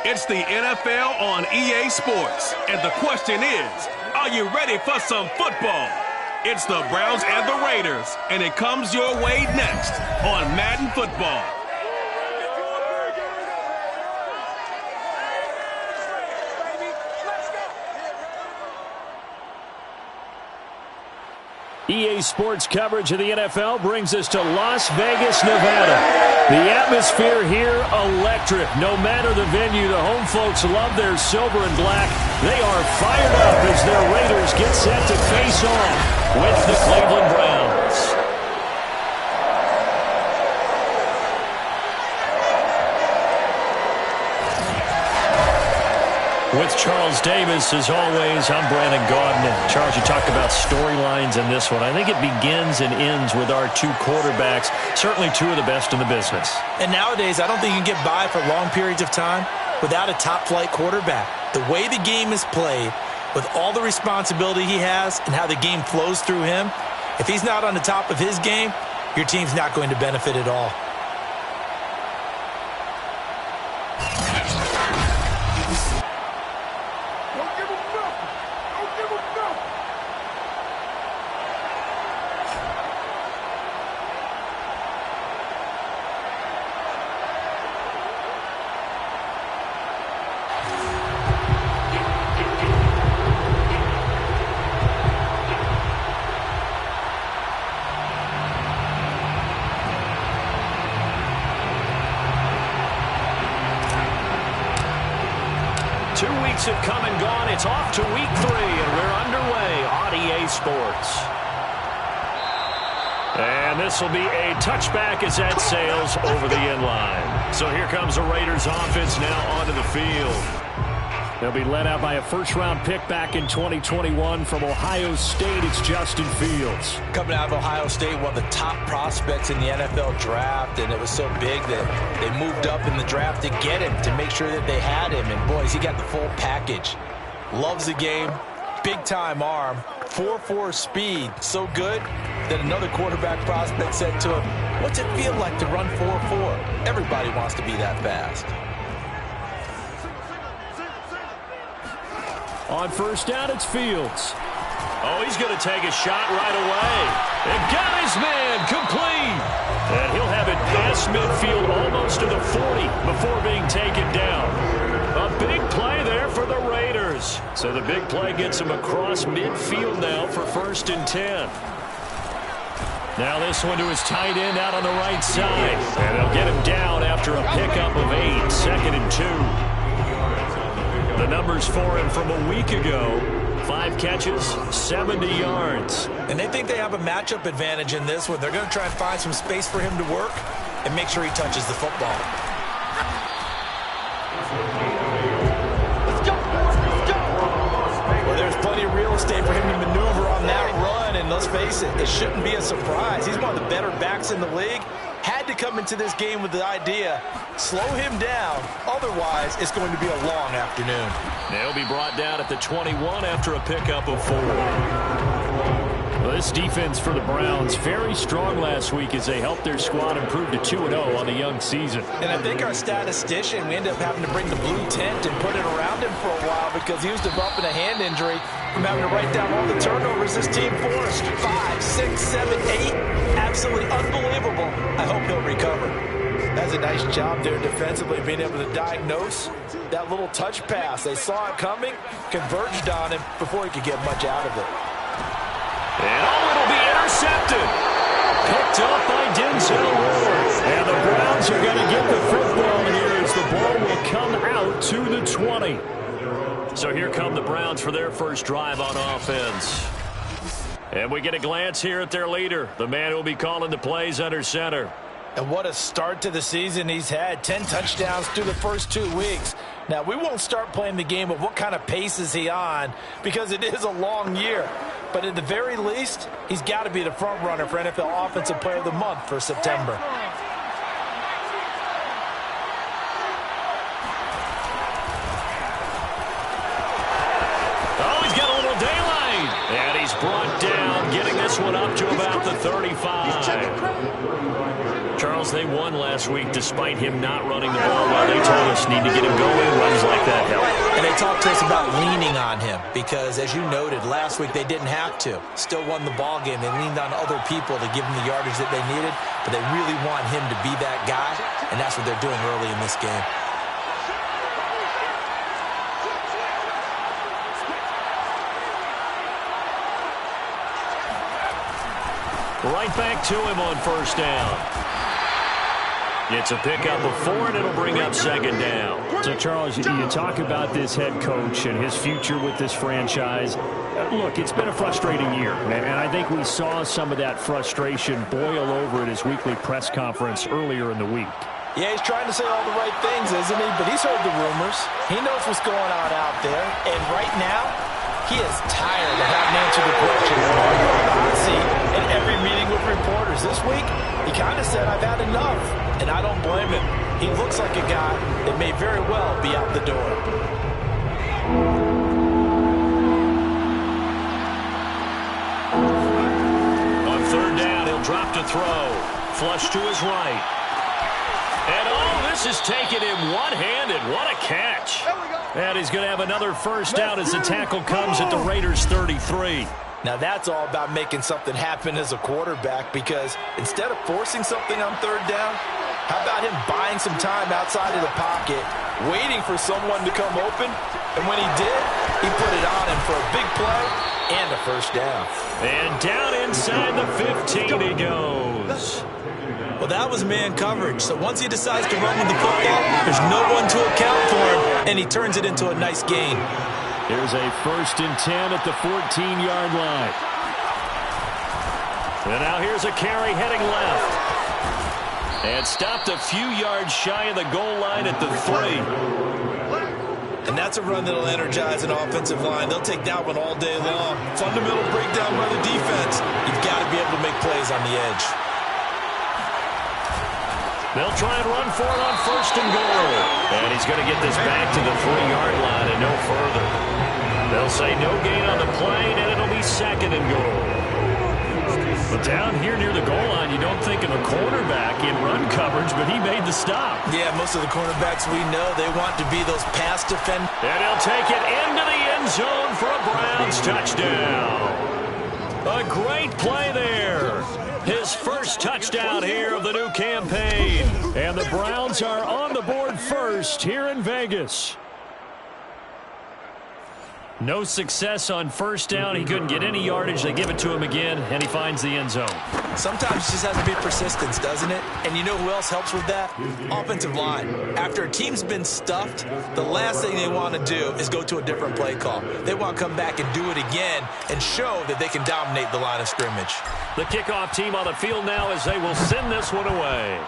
It's the NFL on EA Sports, and the question is, are you ready for some football? It's the Browns and the Raiders, and it comes your way next on Madden Football. EA Sports coverage of the NFL brings us to Las Vegas, Nevada. The atmosphere here, electric. No matter the venue, the home folks love their silver and black. They are fired up as their Raiders get set to face off with the Cleveland Browns. With Charles Davis, as always, I'm Brandon Gaudin. Charles, you talked about storylines in this one. I think it begins and ends with our two quarterbacks, certainly two of the best in the business. And nowadays, I don't think you can get by for long periods of time without a top-flight quarterback. The way the game is played, with all the responsibility he has and how the game flows through him, if he's not on the top of his game, your team's not going to benefit at all. Have come and gone. It's off to week 3, and we're underway on EA Sports. And this will be a touchback as that sails over the end line. So here comes the Raiders offense now onto the field. They'll be led out by a first-round pick back in 2021 from Ohio State. It's Justin Fields. Coming out of Ohio State, one of the top prospects in the NFL draft, and it was so big that they moved up in the draft to get him, to make sure that they had him. And, boys, he got the full package. Loves the game, big-time arm, 4.4 speed, so good that another quarterback prospect said to him, what's it feel like to run 4.4? Everybody wants to be that fast. On first down, it's Fields. Oh, he's going to take a shot right away. And got his man complete. And he'll have it past midfield almost to the 40 before being taken down. A big play there for the Raiders. So the big play gets him across midfield now for 1st and 10. Now this one to his tight end out on the right side. And they'll get him down after a pickup of 8, 2nd and 2. The numbers for him from a week ago, 5 catches, 70 yards. And they think they have a matchup advantage in this one. They're going to try and find some space for him to work and make sure he touches the football. Let's go. Well, there's plenty of real estate for him to maneuver on that run, and let's face it, it shouldn't be a surprise. He's one of the better backs in the league. Had to come into this game with the idea, slow him down, otherwise it's going to be a long afternoon. They'll be brought down at the 21 after a pickup of 4. Well, this defense for the Browns, very strong last week as they helped their squad improve to 2-0 on the young season. And I think our statistician, we ended up having to bring the blue tent and put it around him for a while because he was developing a hand injury from having to write down all the turnovers this team forced. 5, 6, 7, 8. Absolutely unbelievable. I hope he'll recover. That's a nice job there defensively, being able to diagnose that little touch pass. They saw it coming, converged on him before he could get much out of it. And it'll be intercepted. Picked up by Denzel Ward. And the Browns are going to get the football here as the ball will come out to the 20. So here come the Browns for their first drive on offense. And we get a glance here at their leader, the man who will be calling the plays under center. And what a start to the season he's had. 10 touchdowns through the first 2 weeks. Now, we won't start playing the game of what kind of pace is he on because it is a long year. But at the very least, he's got to be the front runner for NFL Offensive Player of the Month for September. Oh, he's got a little daylight. And he's brought down, getting this one up to about the 35. Charles Charles, they won last week despite him not running the ball well. They told us need to get him going. Runs like that help. And they talked to us about leaning on him because, as you noted, last week they didn't have to. Still won the ball game. They leaned on other people to give them the yardage that they needed, but they really want him to be that guy, and that's what they're doing early in this game. Right back to him on first down. It's a pickup of 4, and it'll bring up second down. So, Charles, you talk about this head coach and his future with this franchise. Look, it's been a frustrating year, and I think we saw some of that frustration boil over at his weekly press conference earlier in the week. Yeah, he's trying to say all the right things, isn't he? But he's heard the rumors. He knows what's going on out there. And right now, he is tired of having answered the questions on the hot seat in every meeting with reporters. This week, he kind of said, I've had enough. And I don't blame him. He looks like a guy that may very well be out the door. On third down, he'll drop to throw. Flush to his right. And this is taking him one-handed. What a catch. And he's going to have another first down as the tackle comes at the Raiders' 33. Now that's all about making something happen as a quarterback, because instead of forcing something on third down, how about him buying some time outside of the pocket, waiting for someone to come open, and when he did, he put it on him for a big play and a first down. And down inside the 15 he goes. Well, that was man coverage, so once he decides to run with the football, there's no one to account for him, and he turns it into a nice gain. Here's a 1st and 10 at the 14-yard line. And now here's a carry heading left. And stopped a few yards shy of the goal line at the 3. And that's a run that'll energize an offensive line. They'll take that one all day long. Fundamental breakdown by the defense. You've got to be able to make plays on the edge. They'll try and run for it on 1st and goal. And he's going to get this back to the 3-yard line and no further. They'll say no gain on the play, and it'll be 2nd and goal. But down here near the goal line, you don't think of a cornerback in run coverage, but he made the stop. Yeah, most of the cornerbacks we know, they want to be those pass defenders. And he'll take it into the end zone for a Browns touchdown. A great play there. His first touchdown here of the new campaign. And the Browns are on the board first here in Vegas. No success on first down. He couldn't get any yardage. They give it to him again, and he finds the end zone. Sometimes it just has to be persistence, doesn't it? And you know who else helps with that? Offensive line. After a team's been stuffed, the last thing they want to do is go to a different play call. They want to come back and do it again and show that they can dominate the line of scrimmage. The kickoff team on the field now as they will send this one away.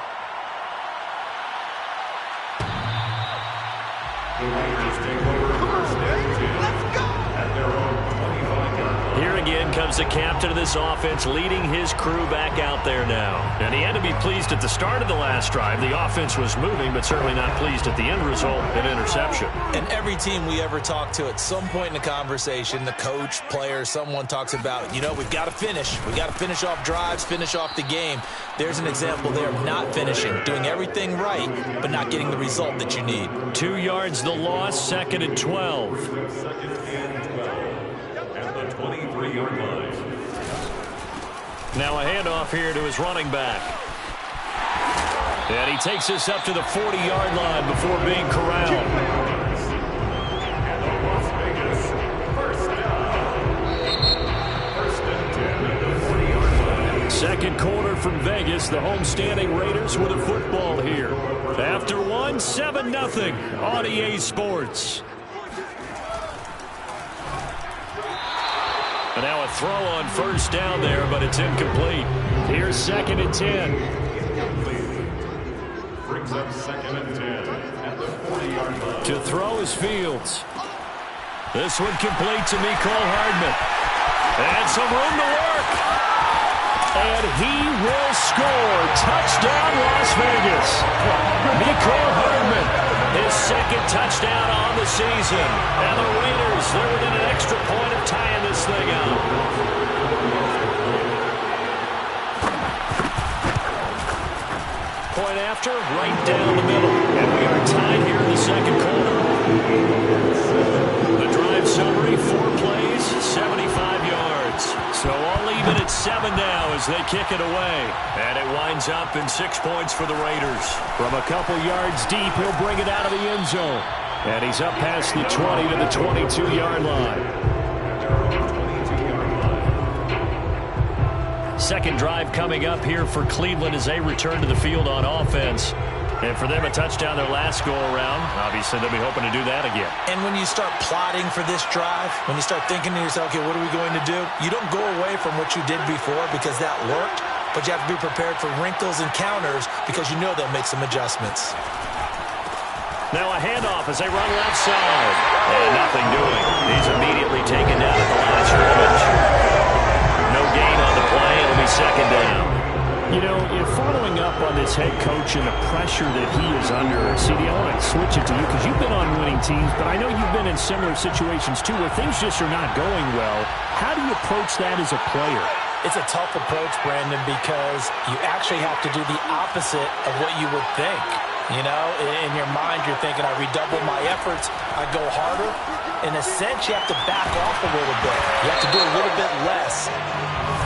Here again comes the captain of this offense, leading his crew back out there now. And he had to be pleased at the start of the last drive. The offense was moving, but certainly not pleased at the end result, an interception. And every team we ever talk to, at some point in the conversation, the coach, player, someone talks about, you know, we've got to finish. We've got to finish off drives, finish off the game. There's an example there of not finishing, doing everything right, but not getting the result that you need. 2 yards the loss, 2nd and 12. Now a handoff here to his running back. And he takes this up to the 40-yard line before being corralled. Second quarter from Vegas. The homestanding Raiders with a football here. After one, 7-0 on EA Sports. And now a throw on first down there, but it's incomplete. Here's 2nd and 10. Brings up 2nd and 10 at the 40-yard line. To throw is Fields. This one complete to Mecole Hardman. And some room to work. And he will score. Touchdown, Las Vegas. Mecole Hardman, his 2nd touchdown on the season. And the Raiders, they're within an extra point of tying this thing up. point after, right down the middle. And we are tied here in the second quarter. The drive summary, 4 plays, 75 yards. So all even at 7 now as they kick it away. And it winds up in 6 points for the Raiders. From a couple yards deep, he'll bring it out of the end zone. And he's up past the 20 to the 22-yard line. Second drive coming up here for Cleveland as they return to the field on offense. And for them, a touchdown their last go-around. Obviously, they'll be hoping to do that again. And when you start plotting for this drive, when you start thinking to yourself, okay, what are we going to do? You don't go away from what you did before because that worked, but you have to be prepared for wrinkles and counters because you know they'll make some adjustments. Now a handoff as they run left side. And nothing doing. He's immediately taken down at the line of scrimmage. No gain on the play. It'll be second down. You know, you're following up on this head coach and the pressure that he is under. CD, I want to switch it to you because you've been on winning teams, but I know you've been in similar situations too where things just are not going well. How do you approach that as a player? It's a tough approach, Brandon, because you actually have to do the opposite of what you would think. You know, in your mind, you're thinking, I redouble my efforts, I go harder. In a sense, you have to back off a little bit. You have to do a little bit less.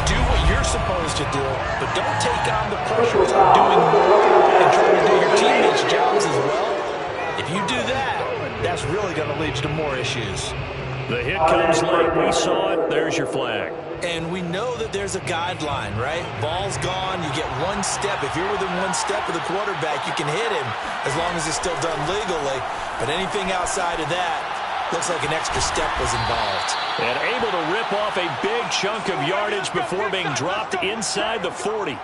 Do what you're supposed to do, but don't take on the pressure without doing more and trying to do your teammates' jobs as well. If you do that, that's really going to lead you to more issues. The hit comes late. We saw it. There's your flag. And we know that there's a guideline, right? Ball's gone. You get 1 step. If you're within 1 step of the quarterback, you can hit him as long as it's still done legally. But anything outside of that looks like an extra step was involved. And able to rip off a big chunk of yardage before being dropped inside the 40.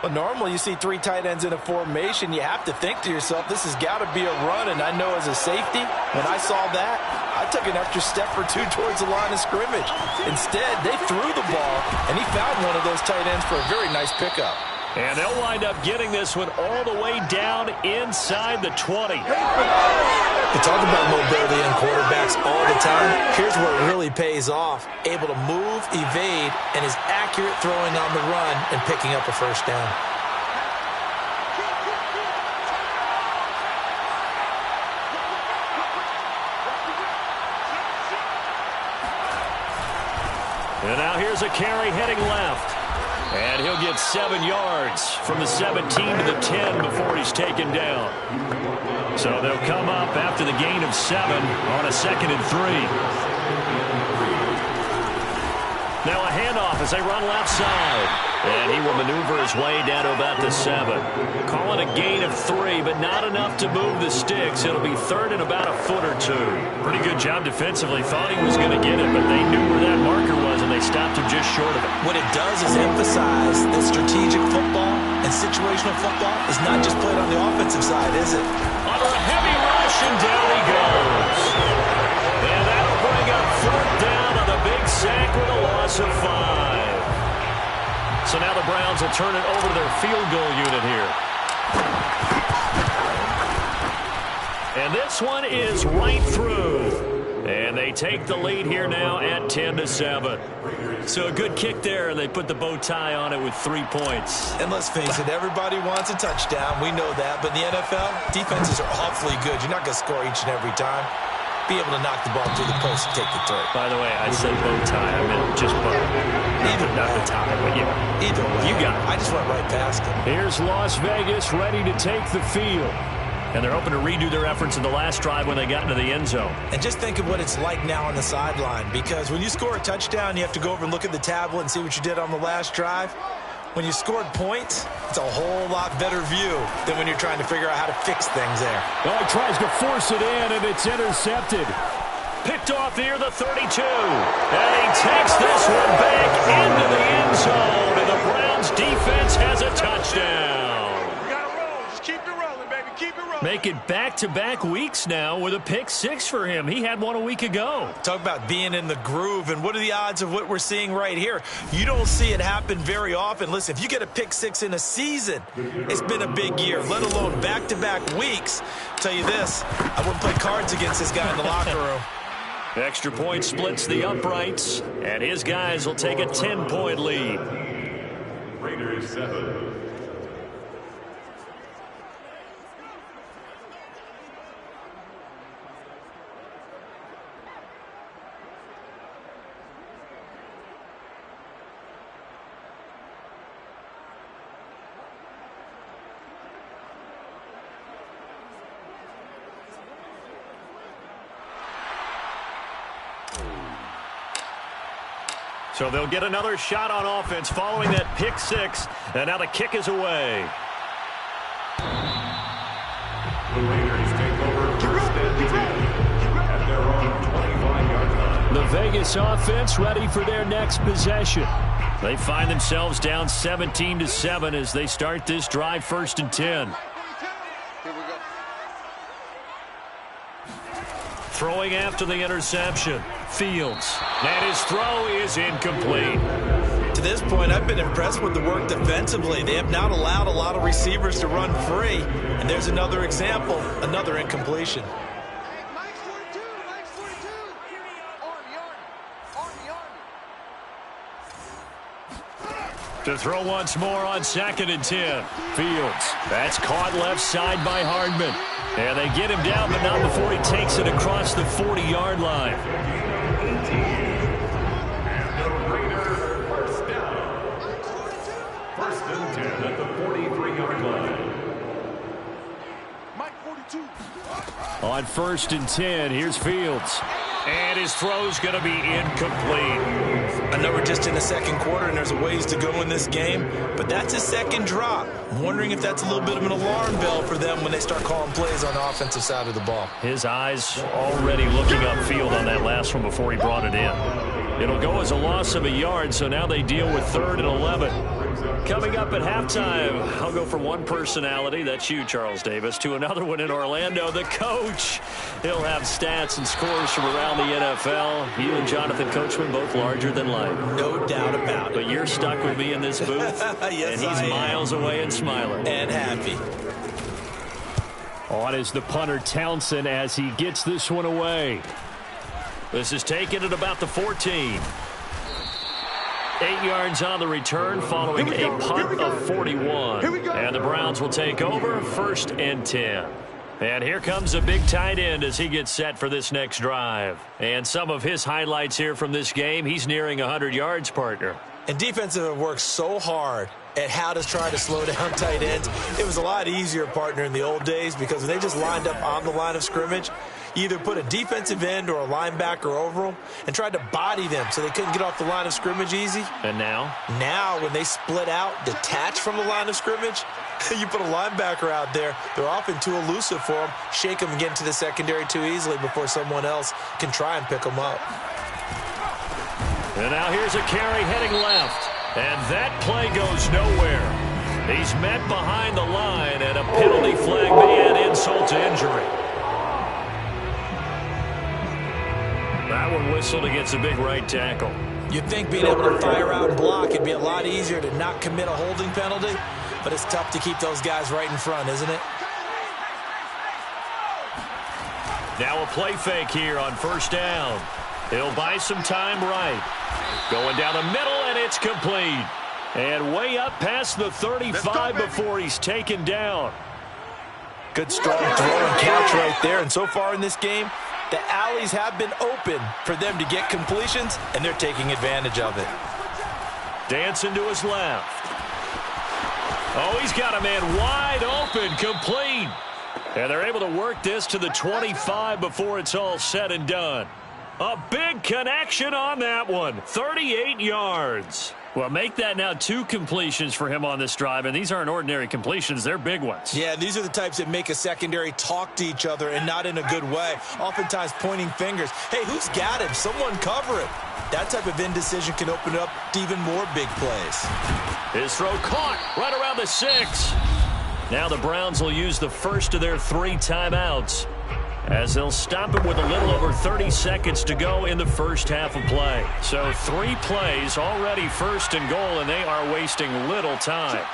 Well, normally you see 3 tight ends in a formation. You have to think to yourself, this has got to be a run. And I know as a safety, when I saw that, I took an extra step or 2 towards the line of scrimmage. Instead, they threw the ball, and he found one of those tight ends for a very nice pickup. And they'll wind up getting this one all the way down inside the 20. We talk about mobility in quarterbacks all the time. Here's where it really pays off. Able to move, evade, and is accurate throwing on the run and picking up a first down. And now here's a carry heading left. And he'll get 7 yards from the 17 to the 10 before he's taken down. So they'll come up after the gain of 7 on a 2nd and 3. Now a handoff as they run left side. And he will maneuver his way down to about the 7. Calling a gain of 3, but not enough to move the sticks. It'll be 3rd and about a foot or 2. Pretty good job defensively. Thought he was going to get it, but they knew where that marker was, and they stopped him just short of it. What it does is emphasize that strategic football and situational football is not just played on the offensive side, is it? Under a heavy rush, and down he goes. And that'll bring up 4th down on a big sack with a loss of 5. So now the Browns will turn it over to their field goal unit here. And this one is right through. And they take the lead here now at 10-7. So a good kick there, and they put the bow tie on it with 3 points. And let's face it, everybody wants a touchdown. We know that. But in the NFL, defenses are awfully good. You're not going to score each and every time. Be able to knock the ball through the post and take the throw. By the way, I said bow tie. I meant just bow. Not the tie, but yeah. Either way. You got it. I just went right past him. Here's Las Vegas ready to take the field. And they're hoping to redo their efforts in the last drive when they got into the end zone. And just think of what it's like now on the sideline. Because when you score a touchdown, you have to go over and look at the tablet and see what you did on the last drive. When you scored points, it's a whole lot better view than when you're trying to figure out how to fix things there. Oh, he tries to force it in, and it's intercepted. Picked off near the 32. And he takes this one back into the end zone. And the Browns defense has a touchdown. We got to roll. Just keep it rolling, baby. Keep it rolling. Make it back-to-back weeks now with a pick 6 for him. He had one a week ago. Talk about being in the groove, and what are the odds of what we're seeing right here? You don't see it happen very often. Listen, if you get a pick 6 in a season, it's been a big year, let alone back-to-back weeks. I'll tell you this, I wouldn't play cards against this guy in the locker room. Extra point splits the uprights, and his guys will take a 10-point lead. Raiders 7. So they'll get another shot on offense following that pick six. And now the kick is away. The Raiders take over first and 10 at their own 25-yard line. The Vegas offense ready for their next possession. They find themselves down 17-7 as they start this drive, 1st and 10. Throwing after the interception. Fields. And his throw is incomplete. To this point, I've been impressed with the work defensively. They have not allowed a lot of receivers to run free. And there's another example, another incompletion. To throw once more on 2nd and 10. Fields. That's caught left side by Hardman. And they get him down, but not before he takes it across the 40-yard line. And the Raiders first down. 1st and 10 at the 43-yard line. Mike 42. On 1st and 10, here's Fields. And his throw's going to be incomplete. I know we're just in the second quarter and there's a ways to go in this game, but that's his second drop. I'm wondering if that's a little bit of an alarm bell for them when they start calling plays on the offensive side of the ball. His eyes already looking upfield on that last one before he brought it in. It'll go as a loss of a yard, so now they deal with 3rd and 11. Coming up at halftime, I'll go from one personality, that's you, Charles Davis, to another one in Orlando, the coach. He'll have stats and scores from around the NFL. You and Jonathan Coachman both larger than life. No doubt about it. But you're stuck with me in this booth, yes, and he's miles away and smiling. And happy. On is the punter Townsend as he gets this one away. This is taken at about the 14. 8 yards on the return following a punt of 41. And the Browns will take over 1st and 10. And here comes a big tight end as he gets set for this next drive. And some of his highlights here from this game, he's nearing 100 yards, partner. And defensive have worked so hard at how to try to slow down tight ends. It was a lot easier, partner, in the old days because when they just lined up on the line of scrimmage, you either put a defensive end or a linebacker over them and tried to body them so they couldn't get off the line of scrimmage easy. And now? Now, when they split out, detach from the line of scrimmage, you put a linebacker out there, they're often too elusive for them, shake them and get into the secondary too easily before someone else can try and pick them up. And now here's a carry heading left. And that play goes nowhere. He's met behind the line, and a penalty flag may add insult to injury. That one whistled against a big right tackle. You'd think being able to fire out and block it'd be a lot easier to not commit a holding penalty, but it's tough to keep those guys right in front, isn't it? Now a play fake here on 1st down. He'll buy some time right. Going down the middle, and it's complete. And way up past the 35 before he's taken down. Good strong throw and catch right there. And so far in this game, the alleys have been open for them to get completions, and they're taking advantage of it. Dancing to his left. Oh, he's got a man wide open, complete. And they're able to work this to the 25 before it's all said and done. A big connection on that one. 38 yards. Well, make that now 2 completions for him on this drive, and these aren't ordinary completions. They're big ones. Yeah, these are the types that make a secondary talk to each other and not in a good way. Oftentimes pointing fingers. Hey, who's got him? Someone cover it. That type of indecision can open up to even more big plays. His throw caught right around the 6. Now the Browns will use the first of their 3 timeouts, as they'll stop it with a little over 30 seconds to go in the first half of play. So 3 plays already 1st and goal, and they are wasting little time.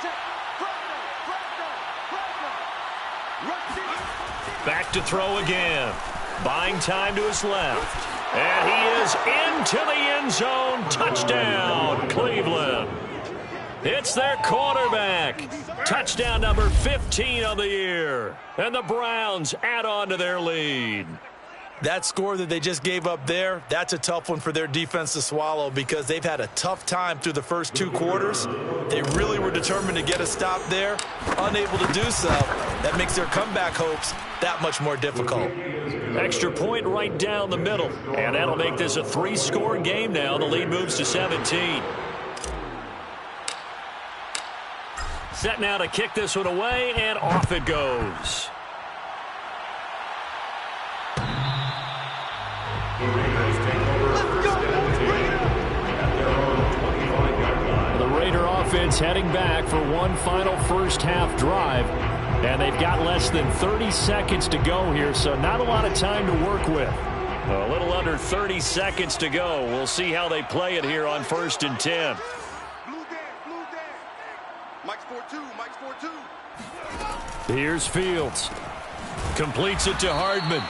Back to throw again. Buying time to his left. And he is into the end zone. Touchdown, Cleveland. It's their quarterback. Touchdown number 15 of the year. And the Browns add on to their lead. That score that they just gave up there, that's a tough one for their defense to swallow because they've had a tough time through the first 2 quarters. They really were determined to get a stop there, unable to do so. That makes their comeback hopes that much more difficult. Extra point right down the middle. And that'll make this a 3-score game now. The lead moves to 17. Set now to kick this one away, and off it goes. The Raider offense heading back for one final first-half drive. And they've got less than 30 seconds to go here, so not a lot of time to work with. A little under 30 seconds to go. We'll see how they play it here on 1st and 10. Mike's 4-2. Mike's 4-2. Here's Fields. Completes it to Hardman.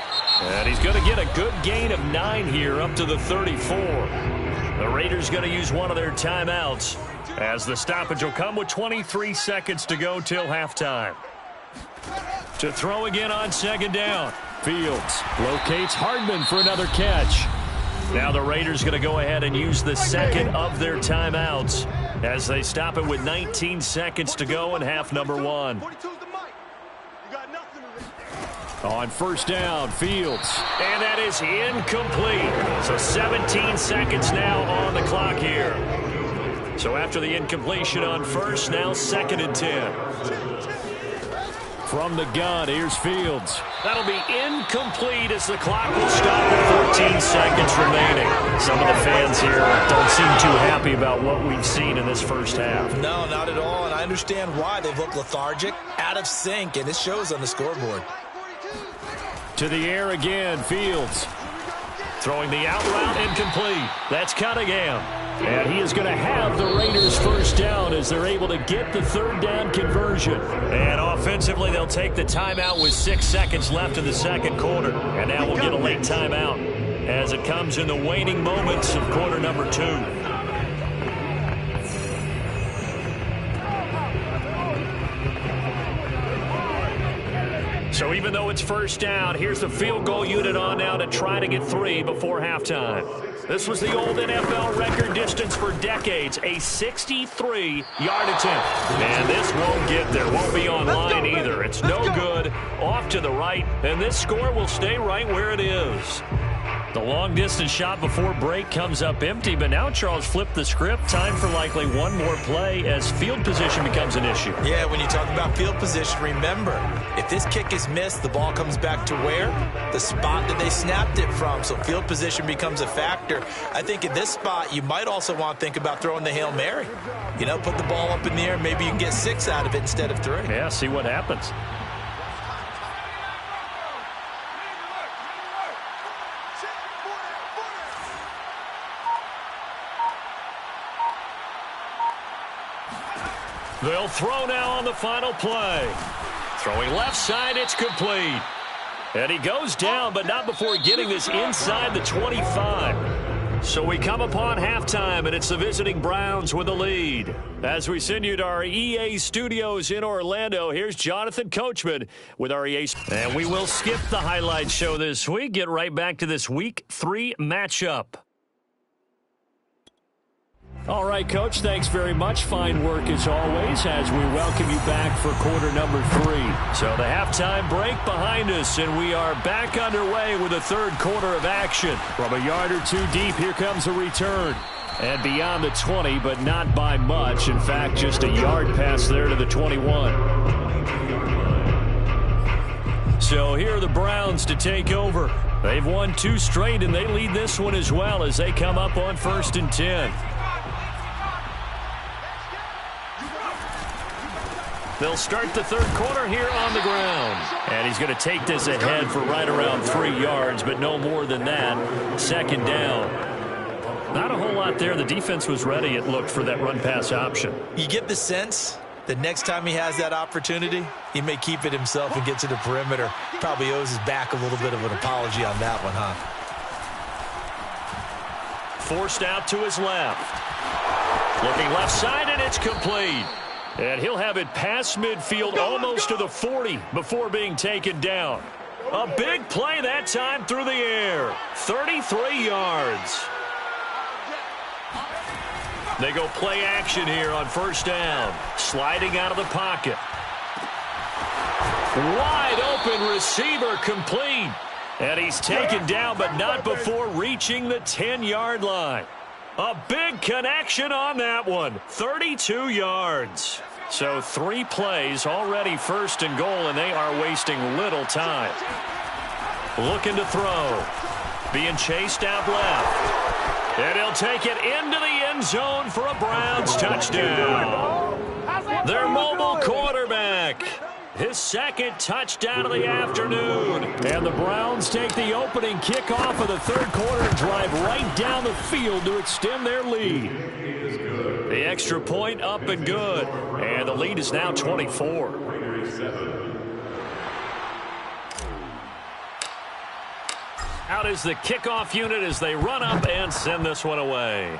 And he's going to get a good gain of 9 here up to the 34. The Raiders going to use one of their timeouts as the stoppage will come with 23 seconds to go till halftime. To throw again on 2nd down. Fields locates Hardman for another catch. Now the Raiders going to go ahead and use the second of their timeouts as they stop it with 19 seconds to go in half number 1. On 1st down, Fields. And that is incomplete. So 17 seconds now on the clock here. So after the incompletion on 1st, now 2nd and 10. From the gun, here's Fields. That'll be incomplete as the clock will stop with 14 seconds remaining. Some of the fans here don't seem too happy about what we've seen in this first half. No, not at all, and I understand why. They've looked lethargic, out of sync, and it shows on the scoreboard. To the air again, Fields. Throwing the out route incomplete. That's Cunningham. And he is going to have the Raiders first down as they're able to get the 3rd down conversion. And offensively, they'll take the timeout with 6 seconds left in the 2nd quarter. And now we'll get a late timeout as it comes in the waning moments of quarter number 2. So even though it's 1st down, here's the field goal unit on now to try to get 3 before halftime. This was the old NFL record distance for decades, a 63-yard attempt. And this won't get there, won't be online either. It's no good, off to the right, and this score will stay right where it is. The long-distance shot before break comes up empty, but now Charles flipped the script. Time for likely one more play as field position becomes an issue. Yeah, when you talk about field position, remember, if this kick is missed, the ball comes back to where? The spot that they snapped it from. So field position becomes a factor. I think in this spot, you might also want to think about throwing the Hail Mary. You know, put the ball up in the air. Maybe you can get 6 out of it instead of 3. Yeah, see what happens. They'll throw now on the final play. Throwing left side, it's complete. And he goes down, but not before getting this inside the 25. So we come upon halftime, and it's the visiting Browns with the lead. As we send you to our EA studios in Orlando, here's Jonathan Coachman with our EA. And we will skip the highlight show this week, get right back to this Week 3 matchup. All right, Coach, thanks very much. Fine work as always as we welcome you back for quarter number 3. So the halftime break behind us, and we are back underway with the 3rd quarter of action. From a yard or 2 deep, here comes a return. And beyond the 20, but not by much. In fact, just a yard pass there to the 21. So here are the Browns to take over. They've won 2 straight, and they lead this one as well as they come up on 1st and 10. They'll start the 3rd quarter here on the ground. And he's going to take this ahead for right around 3 yards, but no more than that. 2nd down. Not a whole lot there. The defense was ready, it looked, for that run-pass option. You get the sense that next time he has that opportunity, he may keep it himself and get to the perimeter. Probably owes his back a little bit of an apology on that one, huh? Forced out to his left. Looking left side, and it's complete. And he'll have it past midfield almost to the 40 before being taken down. A big play that time through the air. 33 yards. They go play action here on 1st down. Sliding out of the pocket. Wide open receiver complete. And he's taken down, but not before reaching the 10-yard line. A big connection on that one. 32 yards. So 3 plays, already first and goal, and they are wasting little time. Looking to throw. Being chased out left. And he'll take it into the end zone for a Browns touchdown. Their mobile quarterback. His second touchdown of the afternoon. And the Browns take the opening kickoff of the third quarter and drive right down the field to extend their lead. The extra point up and good. And the lead is now 24. Out is the kickoff unit as they run up and send this one away.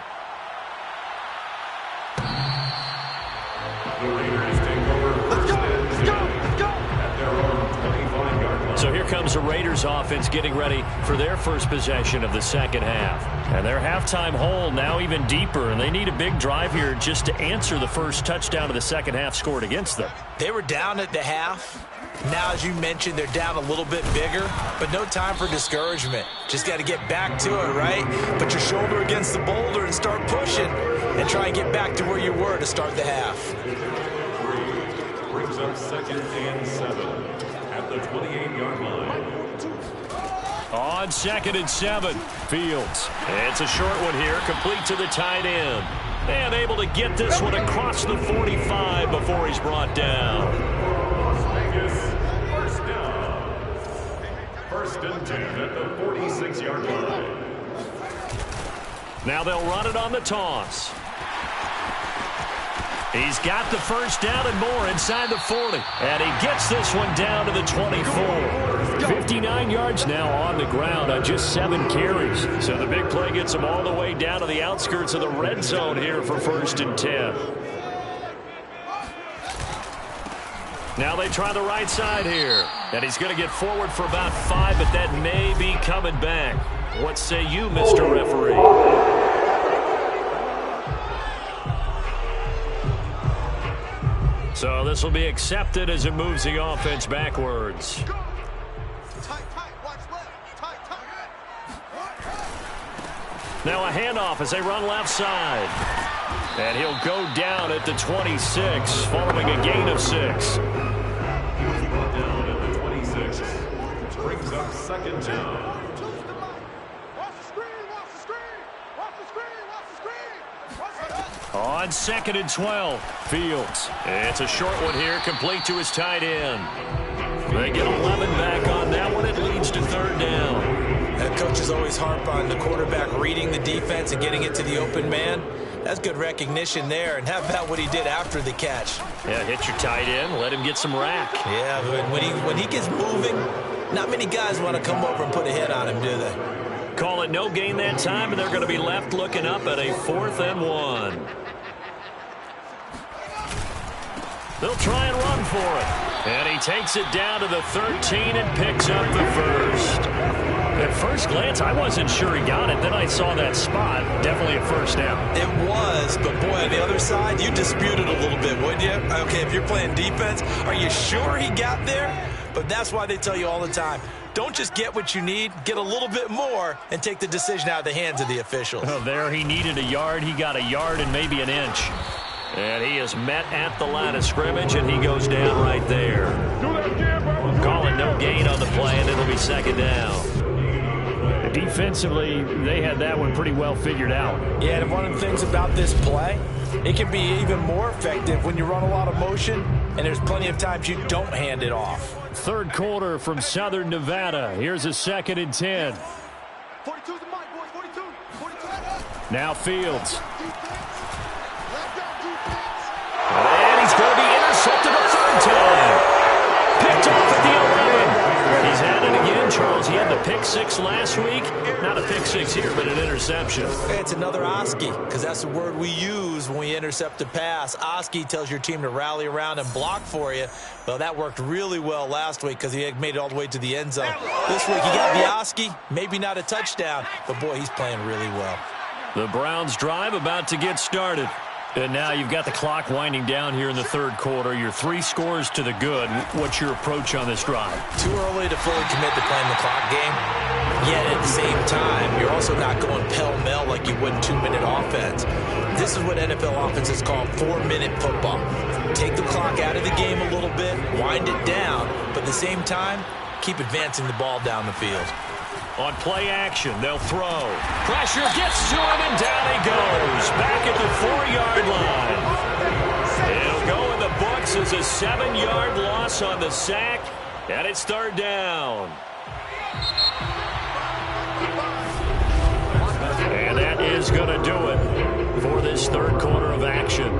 The Raiders take over first and 10 at their own 25-yard line. So here comes the Raiders offense getting ready for their first possession of the second half. And their halftime hole now even deeper, and they need a big drive here just to answer the first touchdown of the second half scored against them. They were down at the half. Now, as you mentioned, they're down a little bit bigger, but no time for discouragement. Just got to get back to it, right? Put your shoulder against the boulder and start pushing and try and get back to where you were to start the half. Brings up 2nd and 7 at the 28-yard line. On 2nd and 7, Fields. It's a short one here, complete to the tight end. And able to get this one across the 45 before he's brought down. First down. 1st and 10 at the 46-yard line. Now they'll run it on the toss. He's got the first down and more inside the 40. And he gets this one down to the 24. 59 yards now on the ground on just 7 carries. So the big play gets him all the way down to the outskirts of the red zone here for 1st and 10. Now they try the right side here. And he's going to get forward for about 5, but that may be coming back. What say you, Mr. Referee? So this will be accepted as it moves the offense backwards. Now a handoff as they run left side. And he'll go down at the 26 following a gain of 6. Down at the 26. Brings up 2nd down. On 2nd and 12, Fields. It's a short one here, complete to his tight end. They get 11 back on that one. It leads to 3rd down. And coaches always harp on the quarterback reading the defense and getting it to the open man. That's good recognition there. And how about what he did after the catch? Yeah, hit your tight end, let him get some rack. Yeah, but when he gets moving, not many guys want to come over and put a hit on him, do they? Call it no gain that time, and they're going to be left looking up at a 4th and 1. They'll try and run for it. And he takes it down to the 13 and picks up the first. At first glance, I wasn't sure he got it. Then I saw that spot. Definitely a first down. It was, but boy, on the other side, you disputed a little bit, wouldn't you? Okay, if you're playing defense, are you sure he got there? But that's why they tell you all the time, don't just get what you need, get a little bit more, and take the decision out of the hands of the officials. Oh, there he needed a yard. He got a yard and maybe an inch. And he is met at the line of scrimmage, and he goes down right there. Calling no gain on the play, and it'll be 2nd down. Defensively, they had that one pretty well figured out. Yeah, and one of the things about this play, it can be even more effective when you run a lot of motion, and there's plenty of times you don't hand it off. 3rd quarter from Southern Nevada. Here's a 2nd and 10. 42's the mic, boys. 42. Now Fields. And he's going to be intercepted a 3rd time. Picked off at the 11. He's had it again, Charles. He had the pick 6 last week. Not a pick 6 here, but an interception. It's another Oski, because that's the word we use when we intercept a pass. Oski tells your team to rally around and block for you. Well, that worked really well last week because he had made it all the way to the end zone. This week, he got the Oski, maybe not a touchdown, but boy, he's playing really well. The Browns drive about to get started. And now you've got the clock winding down here in the third quarter. You're 3 scores to the good. What's your approach on this drive? Too early to fully commit to playing the clock game. Yet at the same time, you're also not going pell-mell like you would in 2-minute offense. This is what NFL offenses call 4-minute football. Take the clock out of the game a little bit, wind it down, but at the same time, keep advancing the ball down the field. On play action, they'll throw. Pressure gets to him, and down he goes. Back at the 4-yard line. It'll go in the books as a 7-yard loss on the sack, and it's third down. And that is going to do it for this third quarter of action.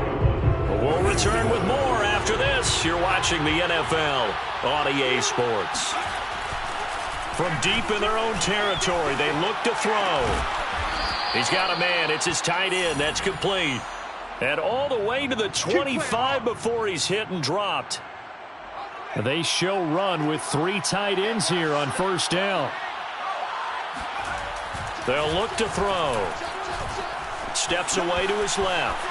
We'll return with more after this. You're watching the NFL on EA Sports. From deep in their own territory, they look to throw. He's got a man. It's his tight end. That's complete. And all the way to the 25 before he's hit and dropped. They show run with 3 tight ends here on first down. They'll look to throw. Steps away to his left.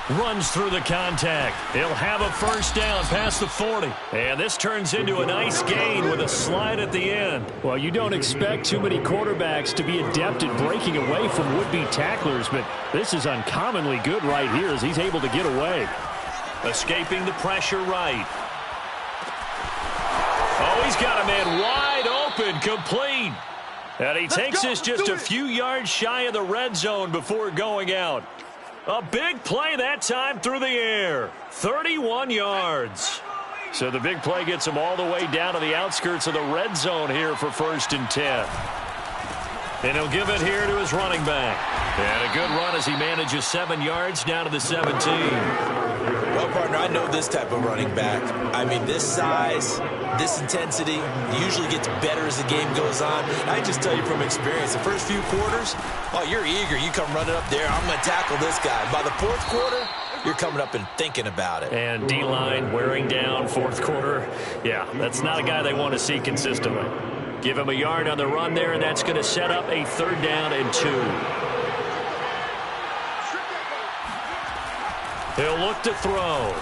Runs through the contact. He'll have a first down past the 40. And this turns into a nice gain with a slide at the end. Well, you don't expect too many quarterbacks to be adept at breaking away from would-be tacklers, but this is uncommonly good right here as he's able to get away. Escaping the pressure right. Oh, he's got a man wide open, complete. And he takes this just a few yards shy of the red zone before going out. A big play that time through the air. 31 yards. So the big play gets him all the way down to the outskirts of the red zone here for 1st and 10. And he'll give it here to his running back. And a good run as he manages 7 yards down to the 17. Well, partner, I know this type of running back. I mean, this size, this intensity usually gets better as the game goes on. I just tell you from experience, the first few quarters, oh, you're eager. You come running up there, I'm going to tackle this guy. By the 4th quarter, you're coming up and thinking about it. And D-line wearing down 4th quarter. Yeah, that's not a guy they want to see consistently. Give him a yard on the run there, and that's going to set up a 3rd down and 2. He'll look to throw,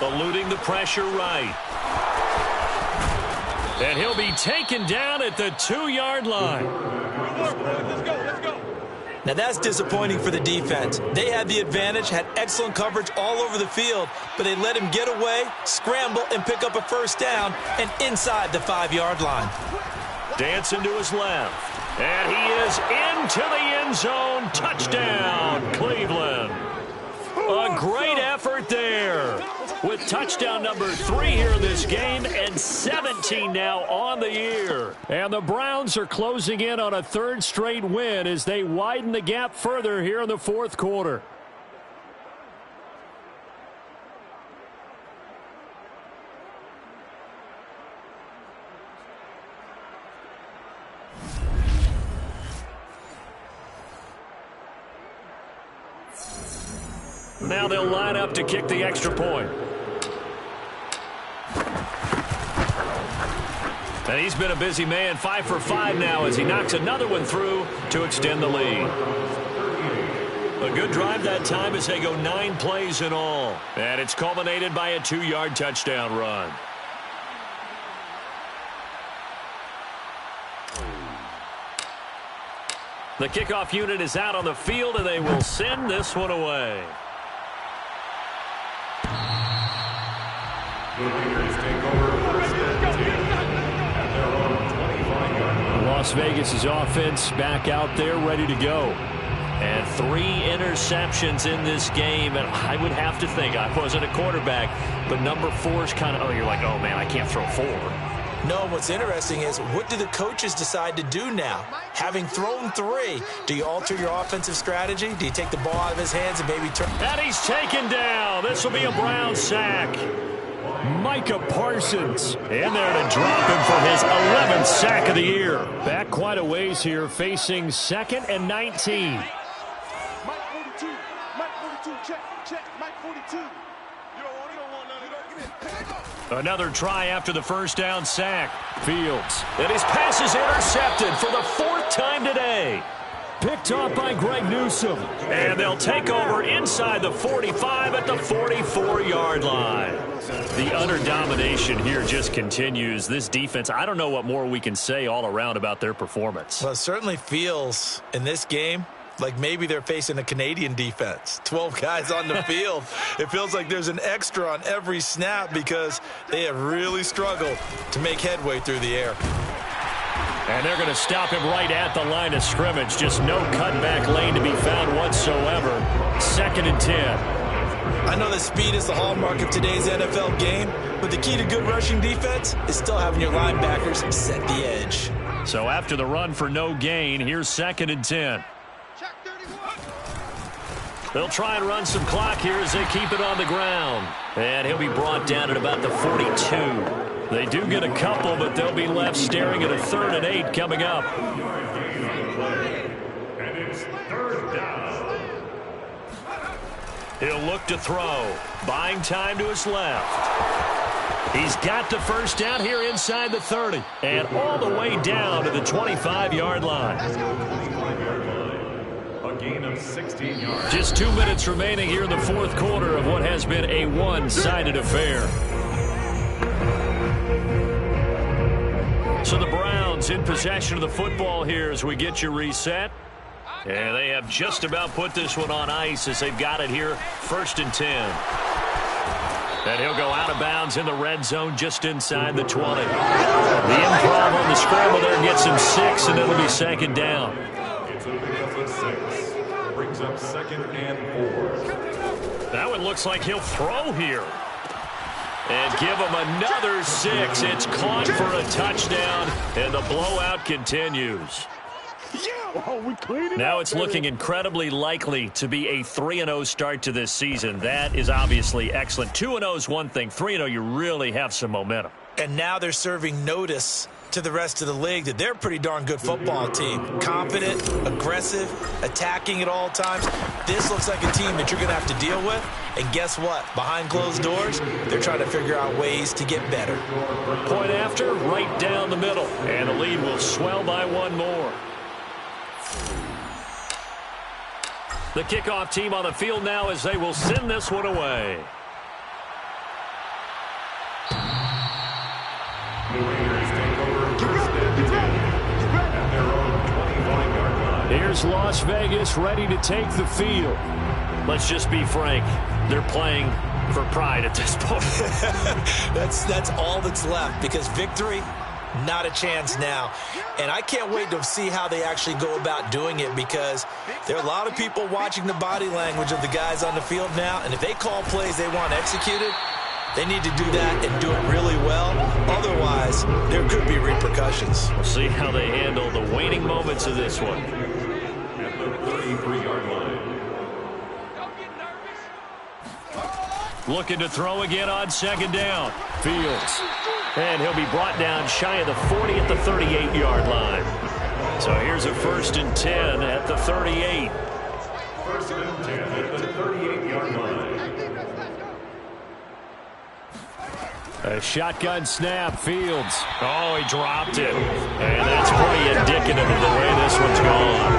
eluding the pressure right. And he'll be taken down at the 2-yard line. Let's go. Now that's disappointing for the defense. They had the advantage, had excellent coverage all over the field, but they let him get away, scramble, and pick up a first down, and inside the 5-yard line. Dancing to his left. And he is into the end zone. Touchdown, Cleveland. A great effort there with touchdown number 3 here in this game and 17 now on the year. And the Browns are closing in on a 3rd straight win as they widen the gap further here in the 4th quarter. Now they'll line up to kick the extra point. And he's been a busy man, 5 for 5 now as he knocks another one through to extend the lead. A good drive that time as they go 9 plays in all. And it's culminated by a 2-yard touchdown run. The kickoff unit is out on the field, and they will send this one away. Las Vegas' offense back out there ready to go. And 3 interceptions in this game, and I would have to think, I wasn't a quarterback, but number 4 is kind of, oh, you're like, oh, man, I can't throw 4. No, what's interesting is what do the coaches decide to do now? Having thrown 3, do you alter your offensive strategy? Do you take the ball out of his hands and maybe turn? And he's taken down. This will be a Brown sack. Micah Parsons in there to drop him for his 11th sack of the year. Back quite a ways here, facing 2nd and 19. Mike 42, check, Mike 42. You don't want none of that. Another try after the first down sack. Fields. And his pass is intercepted for the 4th time today. Picked off by Greg Newsome. And they'll take over inside the 45 at the 44-yard line. The utter domination here just continues. This defense, I don't know what more we can say all around about their performance. Well, it certainly feels in this game like maybe they're facing a Canadian defense. 12 guys on the field. It feels like there's an extra on every snap because they have really struggled to make headway through the air. And they're going to stop him right at the line of scrimmage. Just no cutback lane to be found whatsoever. 2nd and 10. I know that speed is the hallmark of today's NFL game, but the key to good rushing defense is still having your linebackers set the edge. So after the run for no gain, here's 2nd and 10. They'll try and run some clock here as they keep it on the ground. And he'll be brought down at about the 42. They do get a couple, but they'll be left staring at a 3rd and 8 coming up. And it's 3rd down. He'll look to throw. Buying time to his left. He's got the first down here inside the 30. And all the way down to the 25-yard line. A gain of 16 yards. Just 2 minutes remaining here in the 4th quarter of what has been a one-sided affair. So the Browns in possession of the football here as we get you reset. And they have just about put this one on ice as they've got it here. 1st and 10. And he'll go out of bounds in the red zone just inside the 20. The improv on the scramble there gets him 6, and it'll be 2nd down. It's a pickup of 6. Brings up 2nd and 4. That one looks like he'll throw here. And give him another 6. It's caught for a touchdown, and the blowout continues. Now it's looking incredibly likely to be a 3-0 start to this season. That is obviously excellent. 2-0 is one thing. 3-0, you really have some momentum. And now they're serving notice to the rest of the league that they're a pretty darn good football team. Confident, aggressive, attacking at all times. This looks like a team that you're going to have to deal with. And guess what? Behind closed doors, they're trying to figure out ways to get better. Point after, right down the middle. And the lead will swell by one more. The kickoff team on the field now as they will send this one away. Here's Las Vegas ready to take the field. Let's just be frank. They're playing for pride at this point. That's all that's left because victory, not a chance now. And I can't wait to see how they actually go about doing it because there are a lot of people watching the body language of the guys on the field now. And if they call plays they want executed, they need to do that and do it really well. Otherwise, there could be repercussions. We'll see how they handle the waning moments of this one. At the 33-yard line. Looking to throw again on 2nd down. Fields. And he'll be brought down shy of the 40 at the 38-yard line. So here's a 1st and 10 at the 38. 1st and 10 at the 38-yard line. A shotgun snap, Fields. Oh, he dropped it. And that's pretty indicative of the way this one's gone.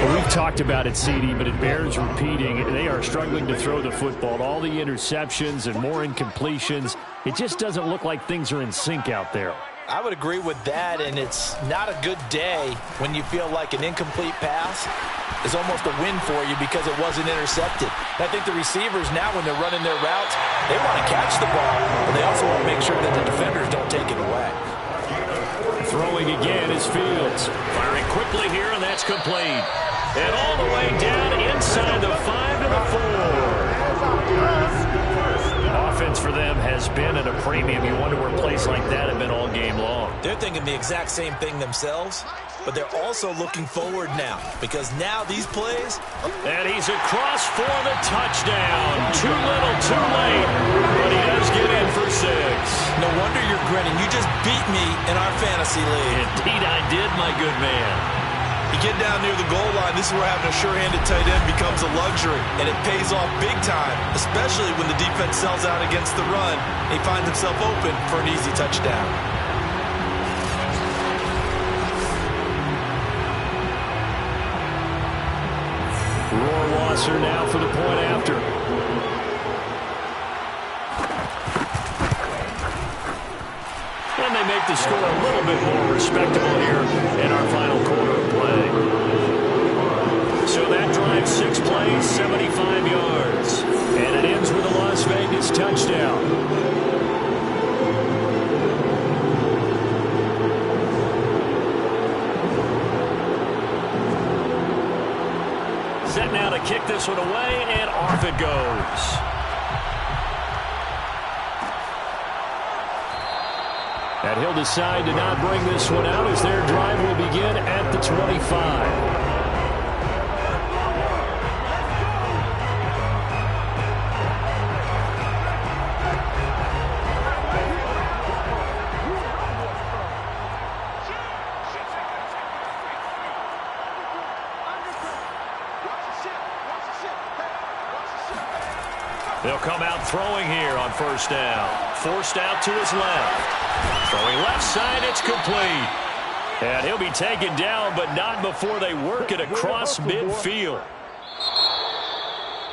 Well, we've talked about it, CD, but it bears repeating. They are struggling to throw the football. All the interceptions and more incompletions. It just doesn't look like things are in sync out there. I would agree with that, and it's not a good day when you feel like an incomplete pass is almost a win for you because it wasn't intercepted. And I think the receivers now, when they're running their routes, they want to catch the ball, but they also want to make sure that the defenders don't take it away. Throwing again is Fields. Firing quickly here, and that's complete. And all the way down inside the 5 to the 4. Offense for them has been at a premium. You wonder where plays like that have been all game long. They're thinking the exact same thing themselves, but they're also looking forward now because now these plays. And he's across for the touchdown. Too little, too late, but he does get in for 6. No wonder you're grinning. You just beat me in our fantasy league. Indeed I did, my good man. You get down near the goal line, this is where having a sure-handed tight end becomes a luxury, and it pays off big time, especially when the defense sells out against the run, and he finds himself open for an easy touchdown. passer now for the point after. And they make the score a little bit more respectable here in our final quarter of play. So that drive 6 plays, 75 yards. And it ends with a Las Vegas touchdown. Set now to kick this one away, and off it goes. And he'll decide to not bring this one out as their drive will begin at the 25. They'll come out throwing here on first down. Forced out to his left. Throwing left side, it's complete. And he'll be taken down, but not before they work it across midfield.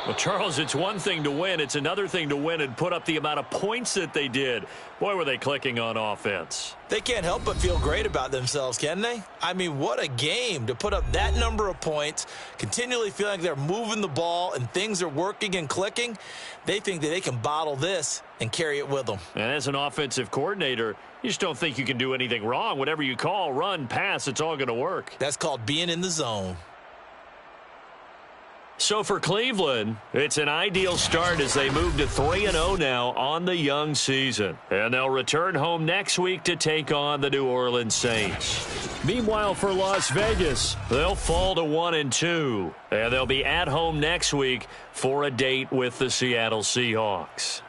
Well, Charles, it's one thing to win. It's another thing to win and put up the amount of points that they did. Boy, were they clicking on offense. They can't help but feel great about themselves, can they? I mean, what a game to put up that number of points, continually feeling like they're moving the ball and things are working and clicking. They think that they can bottle this and carry it with them. And as an offensive coordinator, you just don't think you can do anything wrong. Whatever you call, run, pass, it's all going to work. That's called being in the zone. So for Cleveland, it's an ideal start as they move to 3-0 now on the young season. And they'll return home next week to take on the New Orleans Saints. Meanwhile, for Las Vegas, they'll fall to 1-2. And they'll be at home next week for a date with the Seattle Seahawks.